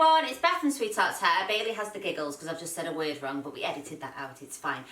everyone, it's Beth from Sweetheart's Hair. Bailey has the giggles because I've just said a word wrong, but we edited that out, it's fine.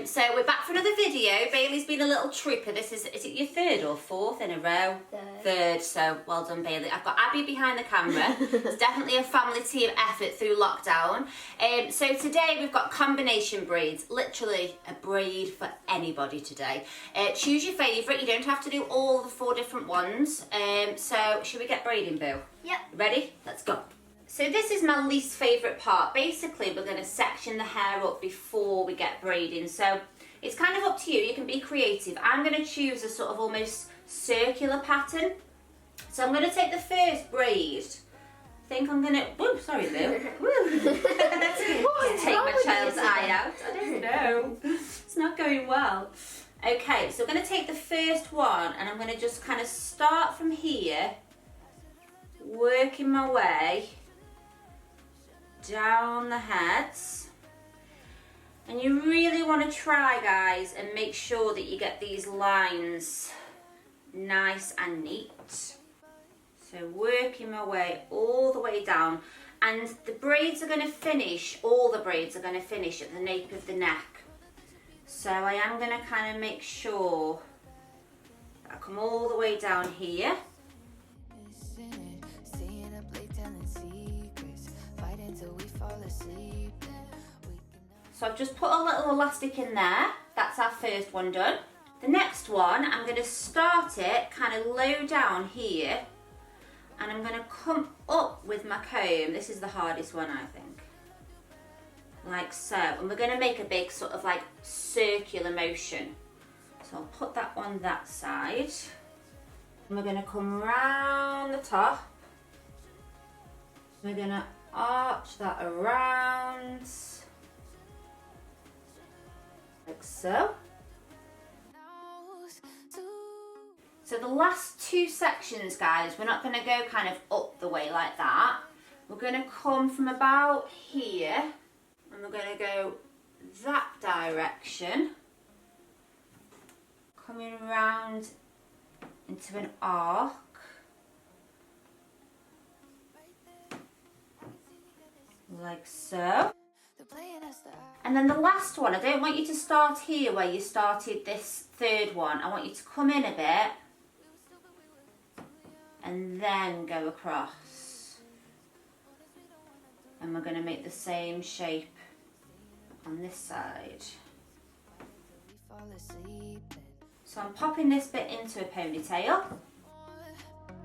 So we're back for another video. Bailey's been a little trooper. Is it your third or fourth in a row? Third, so well done, Bailey. I've got Abby behind the camera. It's definitely a family team effort through lockdown. So today we've got combination braids, literally a braid for anybody today. Choose your favourite, you don't have to do all the 4 different ones. So should we get braiding, Boo? Yep. Ready? Let's go. So this is my least favourite part. Basically, we're going to section the hair up before we get braiding. So it's kind of up to you. You can be creative. I'm going to choose a sort of almost circular pattern. So I'm going to take the first braid. I think I'm going to... Whoop, sorry, Lou. Take my child's eye out. I don't know. It's not going well. Okay, so I'm going to take the first one and I'm going to just kind of start from here, working my way down the heads. And you really want to try, guys, and make sure that you get these lines nice and neat. So working my way all the way down, and the braids are going to finish, all the braids are going to finish at the nape of the neck. So I am going to kind of make sure that I come all the way down here. So I've just put a little elastic in there. That's our first one done. The next one, I'm going to start it kind of low down here, and I'm going to come up with my comb. This is the hardest one, I think. Like so. And we're going to make a big sort of like circular motion. So I'll put that on that side. And we're going to come round the top. We're going to arch that around. Like so. So the last 2 sections, guys, we're not going to go kind of up the way like that. We're going to come from about here and we're going to go that direction, coming round into an arc. Like so. And then the last one, I don't want you to start here where you started this third one. I want you to come in a bit and then go across. And we're going to make the same shape on this side. So I'm popping this bit into a ponytail.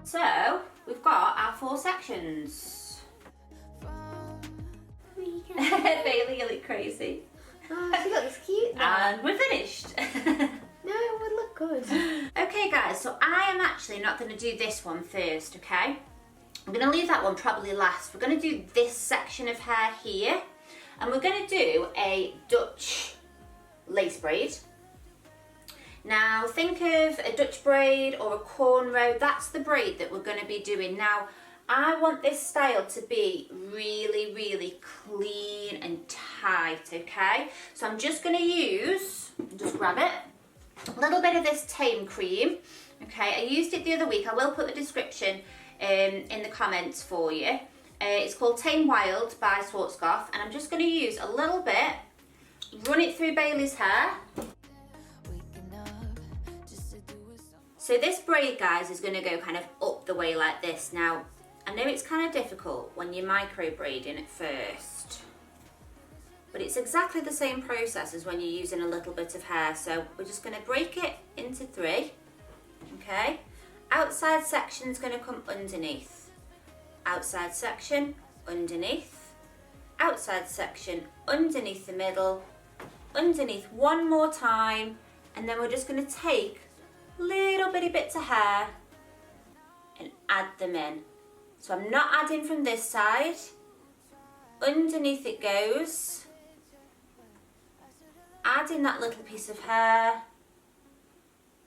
So we've got our 4 sections. Bailey, you look crazy. Oh, she looks cute now. And we're finished. No, it would look good. Okay, guys, so I am actually not going to do this one first, okay? I'm going to leave that one probably last. We're going to do this section of hair here, and we're going to do a Dutch lace braid. Now, think of a Dutch braid or a cornrow. That's the braid that we're going to be doing. Now, I want this style to be really, really clean and tight, okay? So I'm just going to use, just grab it, a little bit of this Tame cream, okay? I used it the other week. I will put the description in the comments for you. It's called Tame Wild by Schwarzkopf, and I'm just going to use a little bit, run it through Bailey's hair. So this braid, guys, is going to go kind of up the way like this. Now, I know it's kind of difficult when you're micro braiding at first, but it's exactly the same process as when you're using a little bit of hair. So we're just going to break it into 3, okay? Outside section's going to come underneath. Outside section, underneath. Outside section, underneath the middle. Underneath one more time, and then we're just going to take little bitty bits of hair and add them in. So I'm not adding from this side. Underneath it goes. Adding that little piece of hair.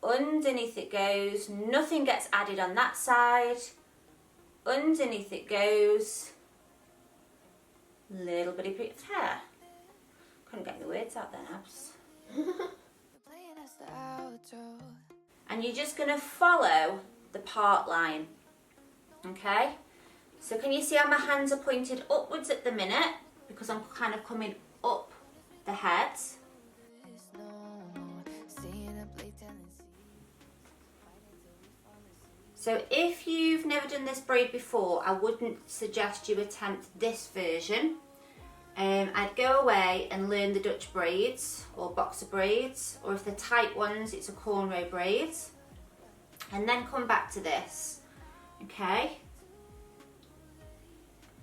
Underneath it goes. Nothing gets added on that side. Underneath it goes. Little bitty bit of hair. Couldn't get the words out then, Abs. And you're just going to follow the part line. Okay? So can you see how my hands are pointed upwards at the minute? Because I'm kind of coming up the head. So if you've never done this braid before, I wouldn't suggest you attempt this version. I'd go away and learn the Dutch braids or boxer braids, or if they're tight ones, it's a cornrow braid. And then come back to this, okay?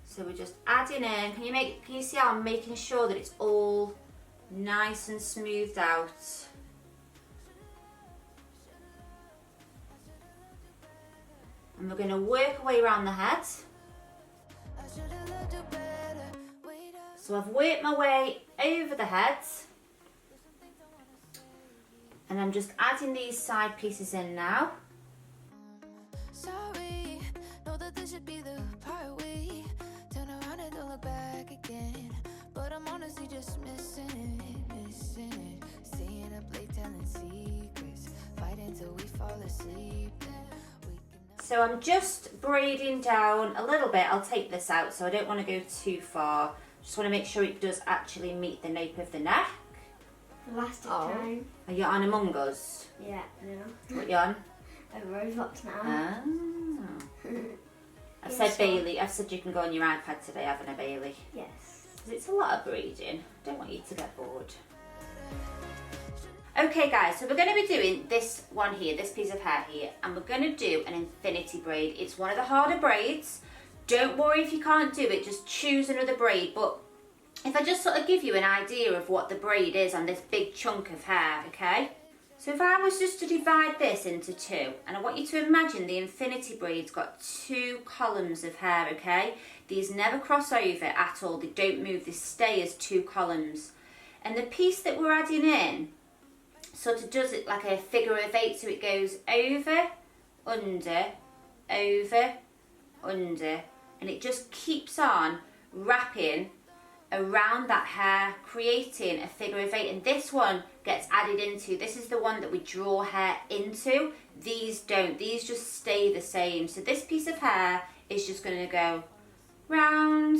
So we're just adding in, can you see how I'm making sure that it's all nice and smoothed out? And we're going to work our way around the head. So I've worked my way over the head. And I'm just adding these side pieces in now. Sorry, know that this should be the part we turn around and don't look back again. But I'm honestly just missing it. Staying up late telling secrets, fighting till we fall asleep. So I'm just braiding down a little bit. I'll take this out so I don't want to go too far. Just want to make sure it does actually meet the nape of the neck. Elastic time. Are you on Among Us? Yeah, no. What are you on? A Roblox now. Oh. I've said Bailey. I've said you can go on your iPad today, haven't I, Bailey? Yes. 'Cause it's a lot of braiding. I don't want you to get bored. Okay guys, so we're going to be doing this one here, this piece of hair here, and we're going to do an infinity braid. It's one of the harder braids. Don't worry if you can't do it, just choose another braid. But if I just sort of give you an idea of what the braid is on this big chunk of hair, okay? So if I was just to divide this into two, and I want you to imagine the infinity braid's got two columns of hair, okay? These never cross over at all, they don't move, they stay as two columns. And the piece that we're adding in sort of does it like a figure of eight, so it goes over, under, over, under, and it just keeps on wrapping around that hair, creating a figure of eight. And this one gets added into, this is the one that we draw hair into. These don't, these just stay the same. So this piece of hair is just going to go round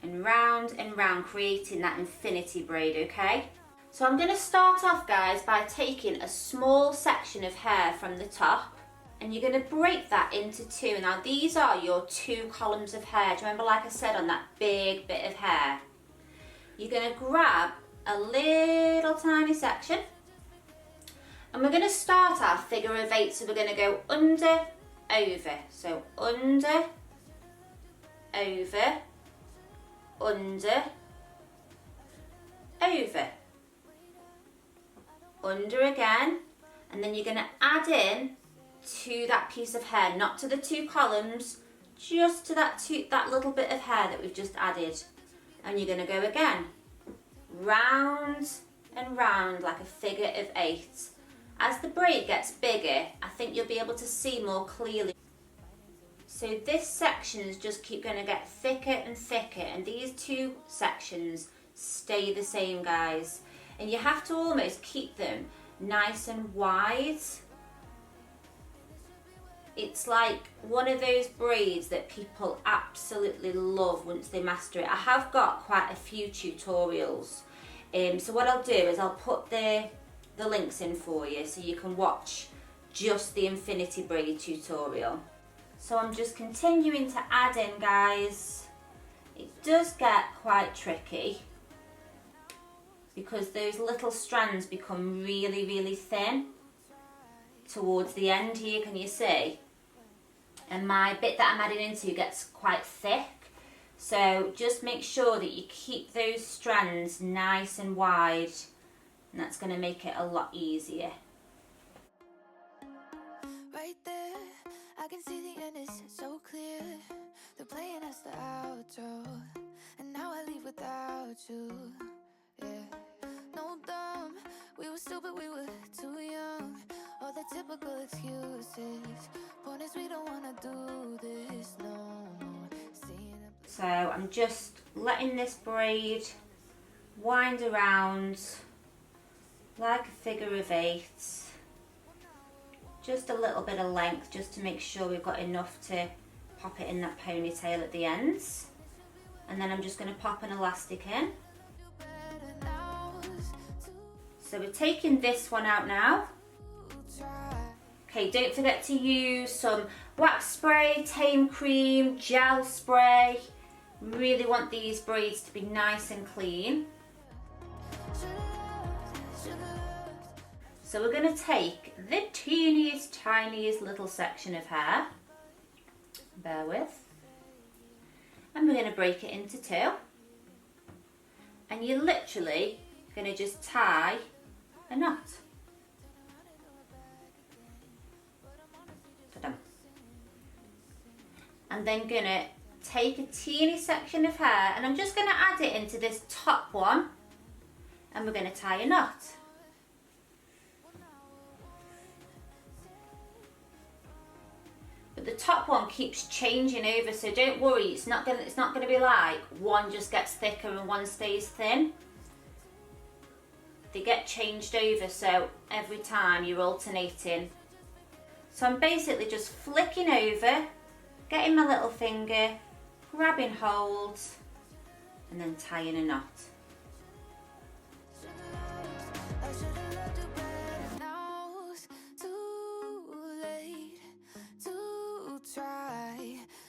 and round and round, creating that infinity braid, okay? So I'm going to start off, guys, by taking a small section of hair from the top, and you're going to break that into two. Now these are your two columns of hair. Do you remember, like I said, on that big bit of hair? You're going to grab a little tiny section, and we're going to start our figure of eight. So we're going to go under, over. So under, over, under, over. Under again, and then you're going to add in to that piece of hair, not to the two columns, just to that little bit of hair that we've just added. And you're going to go again, round and round like a figure of eight. As the braid gets bigger, I think you'll be able to see more clearly. So this sections just keep going to get thicker and thicker, and these two sections stay the same, guys. And you have to almost keep them nice and wide. It's like one of those braids that people absolutely love once they master it. I have got quite a few tutorials. So what I'll do is I'll put the links in for you so you can watch just the infinity braid tutorial. So I'm just continuing to add in, guys. It does get quite tricky, because those little strands become really, really thin towards the end here, can you see? And my bit that I'm adding into gets quite thick. So just make sure that you keep those strands nice and wide, and that's going to make it a lot easier. Right there, I can see the end is so clear. They're playing us the outro, and now I leave without you. Yeah, no dumb, we were stupid, we were too young. All the typical excuses. Point is, we don't wanna do this no more. So I'm just letting this braid wind around like a figure of eight. Just a little bit of length, just to make sure we've got enough to pop it in that ponytail at the ends. And then I'm just going to pop an elastic in. So we're taking this one out now. Okay, don't forget to use some wax spray, tame cream, gel spray. Really want these braids to be nice and clean. So we're going to take the teeniest, tiniest little section of hair, bear with, and we're going to break it into two. And you're literally going to just tie a knot. Ta-da. And then going to take a teeny section of hair, and I'm just going to add it into this top one, and we're going to tie a knot. But the top one keeps changing over, so don't worry, it's not going to be like one just gets thicker and one stays thin. They get changed over, so every time you're alternating. So I'm basically just flicking over, getting my little finger, grabbing hold, and then tying a knot.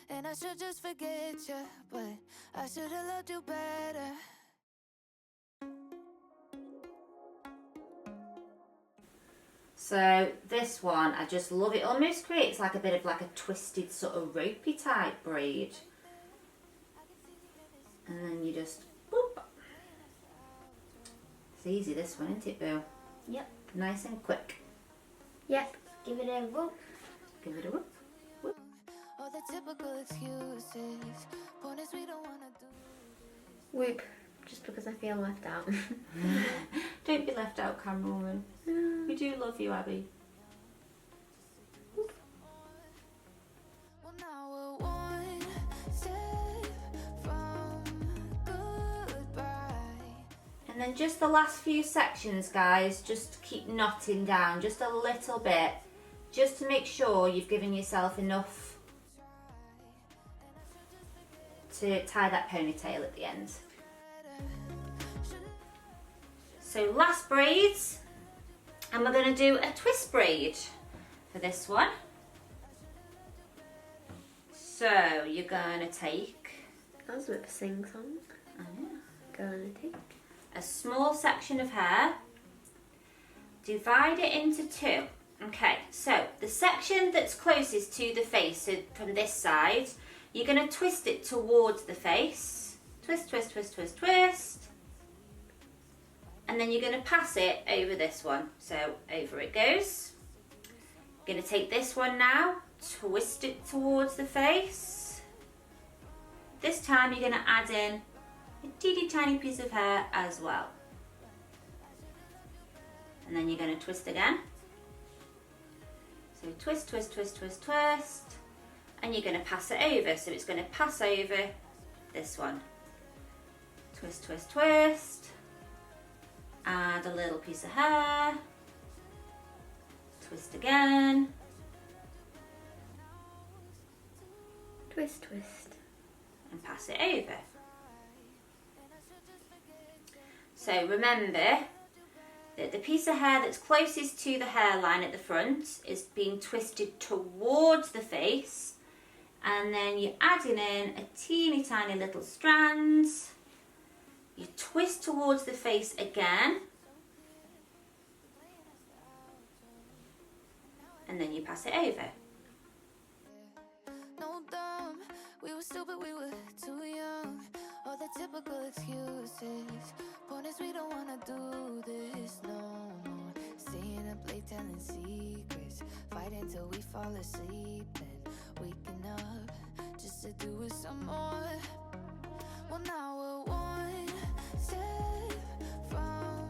And I should just forget you, but I should have loved you better. So this one, I just love it. Almost creates like a bit of like a twisted sort of ropey type braid. And then you just, boop. It's easy this one, isn't it, Boo? Yep. Nice and quick. Yep. Give it a whoop. Give it a whoop. Whoop. All the typical excuses. Point is we don't wanna do. Whoop. Just because I feel left out. Don't be left out, camerawoman. We do love you, Abby. Well, now we're one step from goodbye. And then just the last few sections, guys, just keep knotting down just a little bit, just to make sure you've given yourself enough to tie that ponytail at the end. So last braids, and we're going to do a twist braid for this one. So you're going to take, That was a bit of a sing song. Gonna take a small section of hair, divide it into two. Okay, so the section that's closest to the face, so from this side, you're going to twist it towards the face. Twist, twist, twist, twist, twist. And then you're going to pass it over this one. So over it goes. You're going to take this one now, twist it towards the face. This time you're going to add in a teeny tiny piece of hair as well. And then you're going to twist again. So twist, twist, twist, twist, twist. And you're going to pass it over. So it's going to pass over this one. Twist, twist, twist. Add a little piece of hair. Twist again. twist, twist. And pass it over. So remember that the piece of hair that's closest to the hairline at the front is being twisted towards the face, and then you're adding in a teeny tiny little strand. You twist towards the face again, and then you pass it over. No dumb, we were stupid, we were too young. All the typical excuses. Point is we don't wanna do this no more. Staying up late telling secrets, fighting till we fall asleep, then waking up just to do it some more. Well, now we're one step from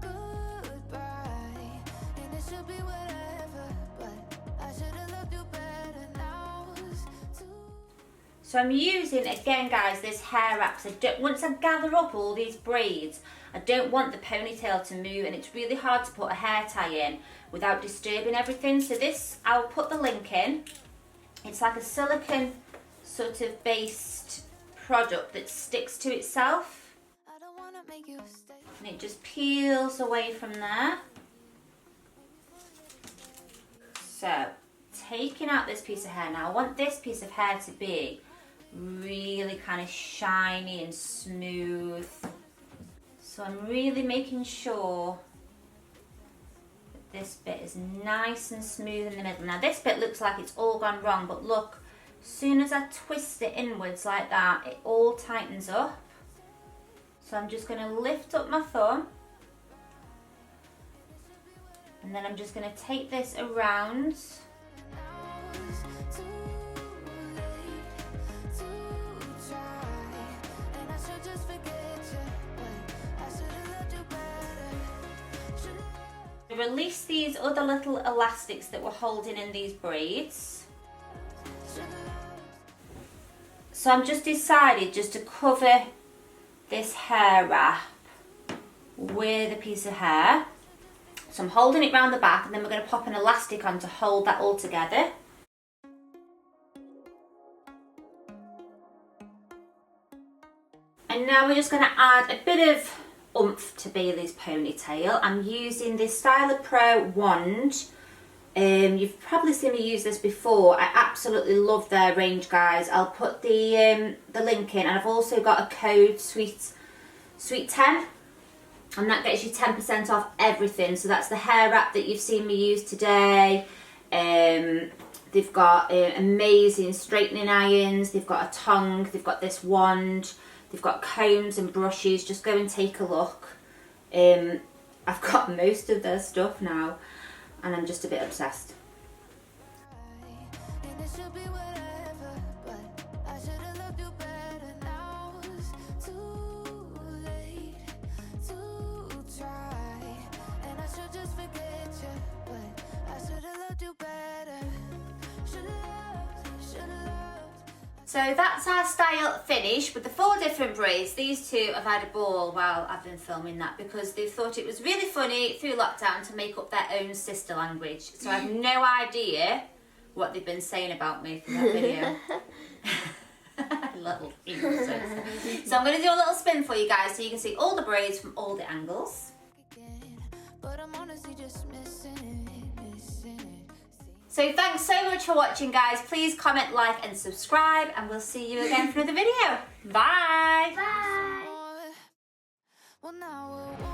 goodbye, and it should be whatever, but I should have loved you better. Now's too. So I'm using, again guys, this hair wrap. So once I gather up all these braids, I don't want the ponytail to move, and it's really hard to put a hair tie in without disturbing everything. So this, I'll put the link in. It's like a silicone sort of based product that sticks to itself. I don't wanna make you stay. And it just peels away from there. So, taking out this piece of hair now, I want this piece of hair to be really kind of shiny and smooth. So I'm really making sure that this bit is nice and smooth in the middle. Now this bit looks like it's all gone wrong, but look, as soon as I twist it inwards like that, it all tightens up. So I'm just going to lift up my thumb, and then I'm just going to take this around. Release these other little elastics that were holding in these braids. So I'm just decided just to cover this hair wrap with a piece of hair. So I'm holding it round the back, and then we're going to pop an elastic on to hold that all together. And now we're just going to add a bit of oomph to Bailey's ponytail. I'm using this Styler Pro wand. You've probably seen me use this before. I absolutely love their range, guys. I'll put the link in, and I've also got a code sweet 10, and that gets you 10% off everything. So that's the hair wrap that you've seen me use today. They've got amazing straightening irons. They've got a tongue. They've got this wand. They've got combs and brushes. Just go and take a look. I've got most of their stuff now, and I'm just a bit obsessed. So that's our style finished with the 4 different braids. These two have had a ball while I've been filming that, because they thought it was really funny through lockdown to make up their own sister language. So I have no idea what they've been saying about me for that video. Little innocents. So I'm going to do a little spin for you guys so you can see all the braids from all the angles. So thanks so much for watching, guys. Please comment, like and subscribe, and we'll see you again for another video. Bye. Bye. Well, now we're